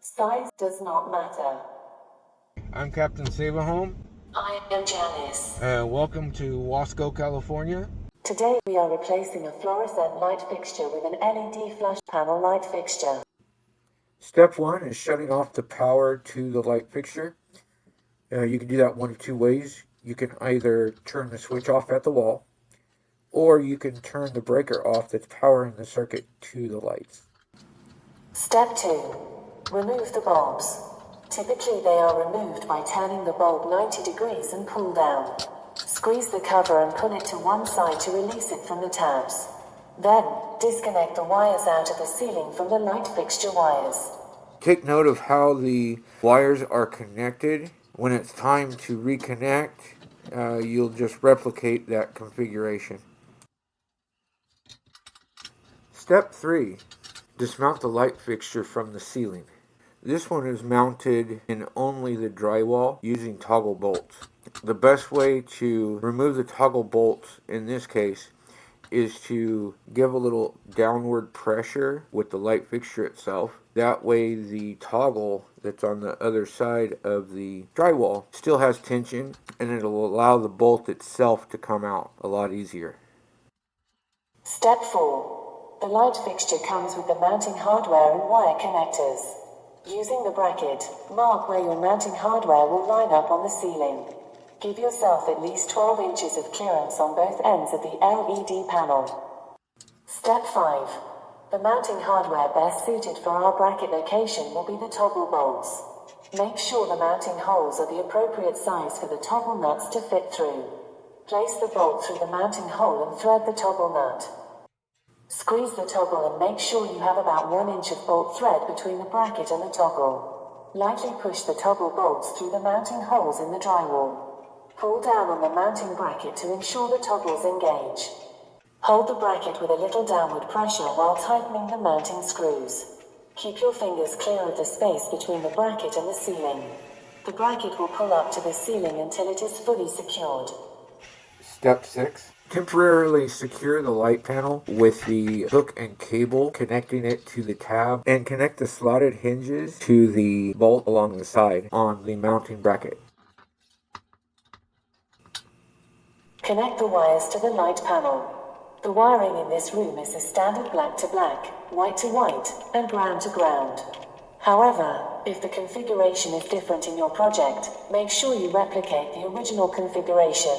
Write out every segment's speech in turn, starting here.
Size does not matter. I'm Captain Sabahome. I am Janice. Welcome to Wasco, California. Today we are replacing a fluorescent light fixture with an LED flush panel light fixture. Step 1 is shutting off the power to the light fixture. You can do that one of two ways. You can either turn the switch off at the wall, or you can turn the breaker off that's powering the circuit to the lights. Step 2. Remove the bulbs. Typically they are removed by turning the bulb 90 degrees and pull down. Squeeze the cover and pull it to one side to release it from the tabs. Then, disconnect the wires out of the ceiling from the light fixture wires. Take note of how the wires are connected. When it's time to reconnect, you'll just replicate that configuration. Step 3. Dismount the light fixture from the ceiling. This one is mounted in only the drywall using toggle bolts. The best way to remove the toggle bolts in this case is to give a little downward pressure with the light fixture itself. That way the toggle that's on the other side of the drywall still has tension, and it'll allow the bolt itself to come out a lot easier. Step 4. The light fixture comes with the mounting hardware and wire connectors. Using the bracket, mark where your mounting hardware will line up on the ceiling. Give yourself at least 12 inches of clearance on both ends of the LED panel. Step 5. The mounting hardware best suited for our bracket location will be the toggle bolts. Make sure the mounting holes are the appropriate size for the toggle nuts to fit through. Place the bolt through the mounting hole and thread the toggle nut. Squeeze the toggle and make sure you have about 1 inch of bolt thread between the bracket and the toggle. Lightly push the toggle bolts through the mounting holes in the drywall. Pull down on the mounting bracket to ensure the toggles engage. Hold the bracket with a little downward pressure while tightening the mounting screws. Keep your fingers clear of the space between the bracket and the ceiling. The bracket will pull up to the ceiling until it is fully secured. Step 6. Temporarily secure the light panel with the hook and cable connecting it to the tab, and connect the slotted hinges to the bolt along the side on the mounting bracket. Connect the wires to the light panel. The wiring in this room is a standard black to black, white to white, and ground to ground. However, if the configuration is different in your project, make sure you replicate the original configuration.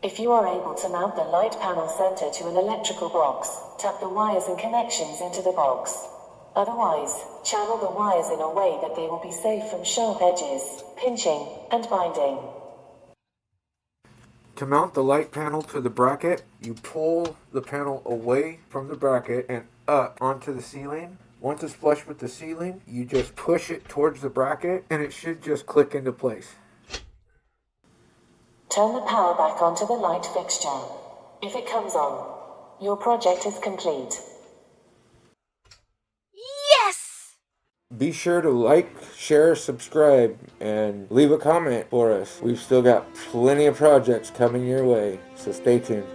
If you are able to mount the light panel center to an electrical box, tuck the wires and connections into the box. Otherwise, channel the wires in a way that they will be safe from sharp edges, pinching, and binding. To mount the light panel to the bracket, you pull the panel away from the bracket and up onto the ceiling. Once it's flush with the ceiling, you just push it towards the bracket and it should just click into place. Turn the power back onto the light fixture. If it comes on, your project is complete. Yes! Be sure to like, share, subscribe, and leave a comment for us. We've still got plenty of projects coming your way, so stay tuned.